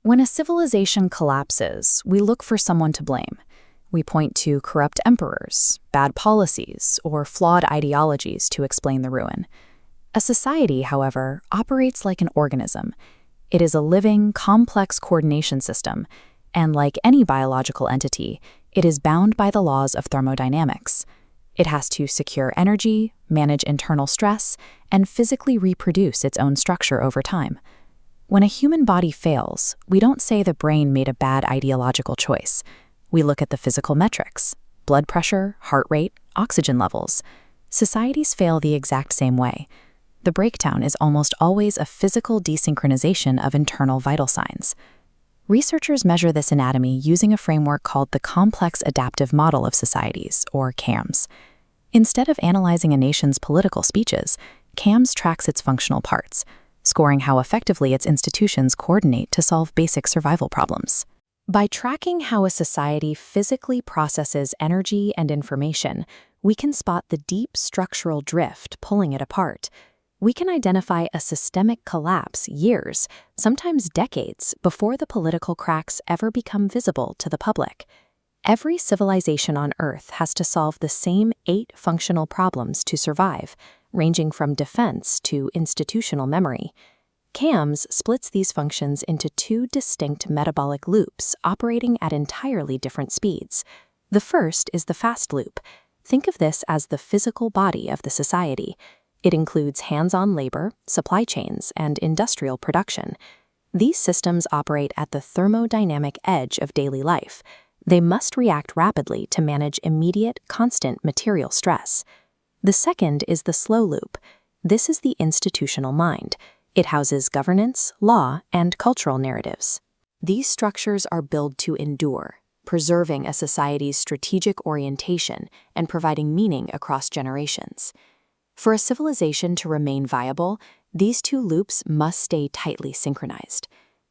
When a civilization collapses, we look for someone to blame. We point to corrupt emperors, bad policies, or flawed ideologies to explain the ruin. A society, however, operates like an organism. It is a living, complex coordination system, and like any biological entity, it is bound by the laws of thermodynamics. It has to secure energy, manage internal stress, and physically reproduce its own structure over time. When a human body fails, we don't say the brain made a bad ideological choice. We look at the physical metrics: blood pressure, heart rate, oxygen levels. Societies fail the exact same way. The breakdown is almost always a physical desynchronization of internal vital signs. Researchers measure this anatomy using a framework called the Complex Adaptive Model of Societies, or CAMS. Instead of analyzing a nation's political speeches, CAMS tracks its functional parts, scoring how effectively its institutions coordinate to solve basic survival problems. By tracking how a society physically processes energy and information, we can spot the deep structural drift pulling it apart. We can identify a systemic collapse years, sometimes decades, before the political cracks ever become visible to the public. Every civilization on Earth has to solve the same 8 functional problems to survive, ranging from defense to institutional memory. CAMS splits these functions into 2 distinct metabolic loops operating at entirely different speeds. The first is the fast loop. Think of this as the physical body of the society. It includes hands-on labor, supply chains, and industrial production. These systems operate at the thermodynamic edge of daily life. They must react rapidly to manage immediate, constant material stress. The second is the slow loop. This is the institutional mind. It houses governance, law, and cultural narratives. These structures are built to endure, preserving a society's strategic orientation and providing meaning across generations. For a civilization to remain viable, these 2 loops must stay tightly synchronized.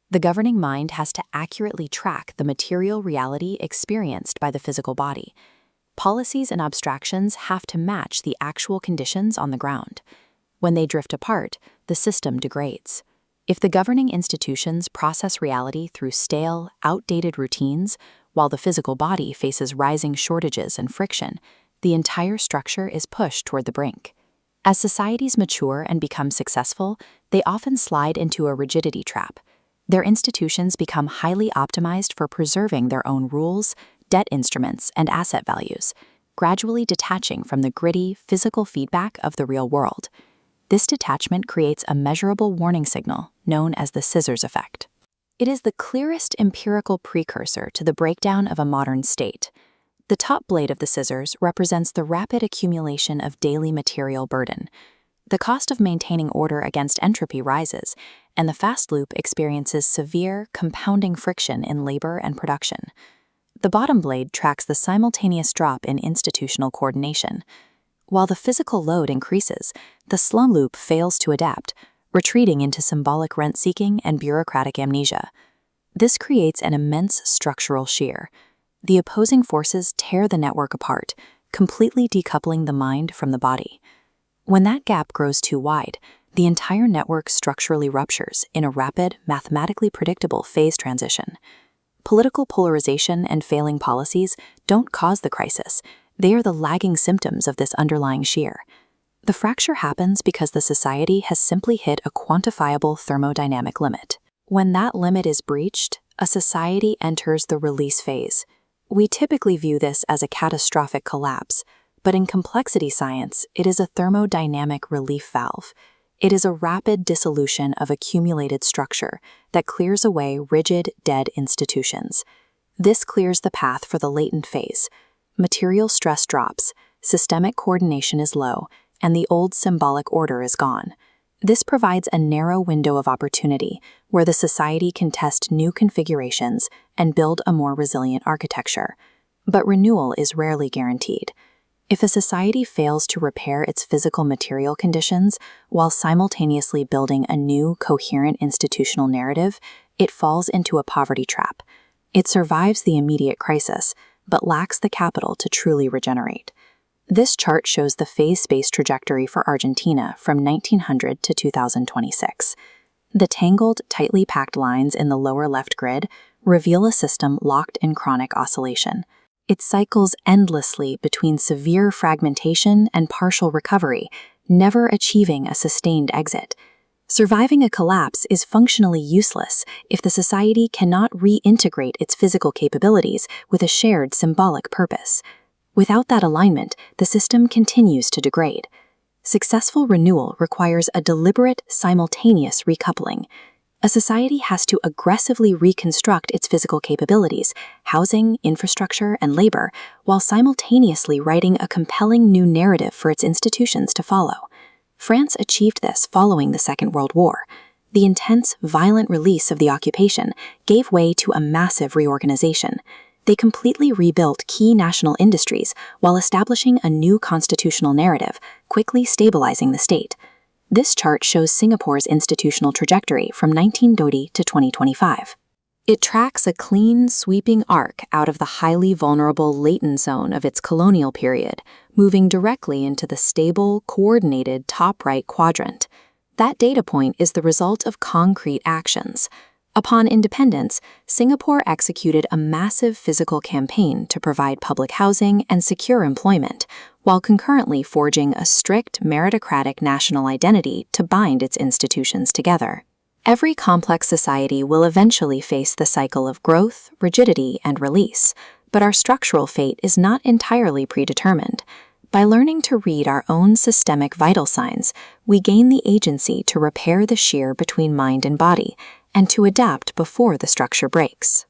The governing mind has to accurately track the material reality experienced by the physical body. Policies and abstractions have to match the actual conditions on the ground. When they drift apart, the system degrades. If the governing institutions process reality through stale, outdated routines, while the physical body faces rising shortages and friction, the entire structure is pushed toward the brink. As societies mature and become successful, they often slide into a rigidity trap. Their institutions become highly optimized for preserving their own rules, debt instruments, and asset values, gradually detaching from the gritty, physical feedback of the real world. This detachment creates a measurable warning signal known as the scissors effect. It is the clearest empirical precursor to the breakdown of a modern state. The top blade of the scissors represents the rapid accumulation of daily material burden. The cost of maintaining order against entropy rises, and the fast loop experiences severe, compounding friction in labor and production. The bottom blade tracks the simultaneous drop in institutional coordination. While the physical load increases, the slow loop fails to adapt, retreating into symbolic rent-seeking and bureaucratic amnesia. This creates an immense structural shear. The opposing forces tear the network apart, completely decoupling the mind from the body. When that gap grows too wide, the entire network structurally ruptures in a rapid, mathematically predictable phase transition. Political polarization and failing policies don't cause the crisis. They are the lagging symptoms of this underlying shear. The fracture happens because the society has simply hit a quantifiable thermodynamic limit. When that limit is breached, a society enters the release phase. We typically view this as a catastrophic collapse, but in complexity science, it is a thermodynamic relief valve. It is a rapid dissolution of accumulated structure that clears away rigid, dead institutions. This clears the path for the latent phase. Material stress drops, systemic coordination is low, and the old symbolic order is gone. This provides a narrow window of opportunity where the society can test new configurations and build a more resilient architecture. But renewal is rarely guaranteed. If a society fails to repair its physical material conditions while simultaneously building a new, coherent institutional narrative, it falls into a poverty trap. It survives the immediate crisis, but lacks the capital to truly regenerate. This chart shows the phase space trajectory for Argentina from 1900 to 2026. The tangled, tightly packed lines in the lower left grid reveal a system locked in chronic oscillation. It cycles endlessly between severe fragmentation and partial recovery, never achieving a sustained exit. Surviving a collapse is functionally useless if the society cannot reintegrate its physical capabilities with a shared symbolic purpose. Without that alignment, the system continues to degrade. Successful renewal requires a deliberate, simultaneous recoupling. A society has to aggressively reconstruct its physical capabilities, housing, infrastructure, and labor, while simultaneously writing a compelling new narrative for its institutions to follow. France achieved this following the Second World War. The intense, violent release of the occupation gave way to a massive reorganization. They completely rebuilt key national industries while establishing a new constitutional narrative, quickly stabilizing the state. This chart shows Singapore's institutional trajectory from 1930 to 2025. It tracks a clean, sweeping arc out of the highly vulnerable latent zone of its colonial period, moving directly into the stable, coordinated top right quadrant. That data point is the result of concrete actions. Upon independence, Singapore executed a massive physical campaign to provide public housing and secure employment, while concurrently forging a strict meritocratic national identity to bind its institutions together. Every complex society will eventually face the cycle of growth, rigidity, and release, but our structural fate is not entirely predetermined. By learning to read our own systemic vital signs, we gain the agency to repair the shear between mind and body, and to adapt before the structure breaks.